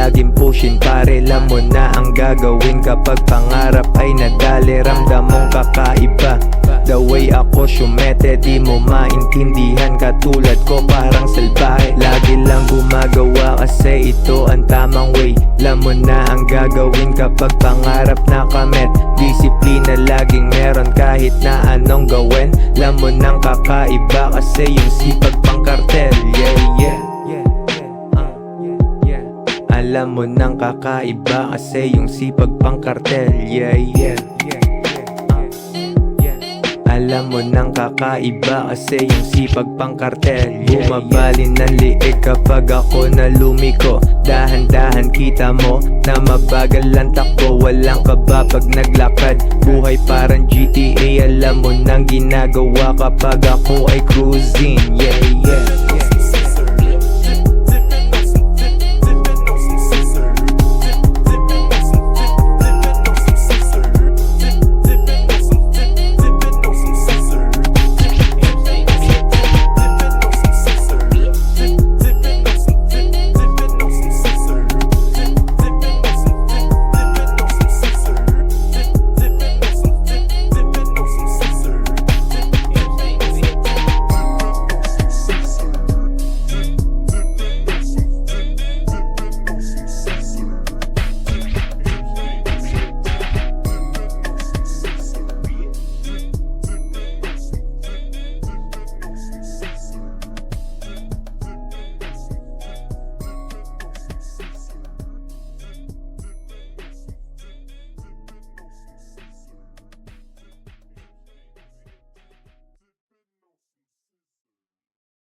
laging pushin pare, alam mo na ang gagawin kapag pangarap ay nadali. Ramdam mong kakaiba, the way ako syumete, di mo maintindihan. Katulad ko parang salbahe, lagi lang gumagawa kasi ito ang tamang way. Alam mo na ang gagawin kapag pangarap na kamit. Disiplina laging meron kahit na anong gawin. Alam mo nang kakaiba kasi yung sipag pang kartel. Alam mo nang kakaiba kasi yung sipag pang kartel. Alam mo nang kakaiba kasi yung sipag pang kartel. Bumabali ng liig kapag ako na lumiko. Dahan-dahan kita mo na mabagal ang takbo. Walang kaba pag naglakad, buhay parang GTA. Alam mo nang ginagawa kapag ako ay cruising.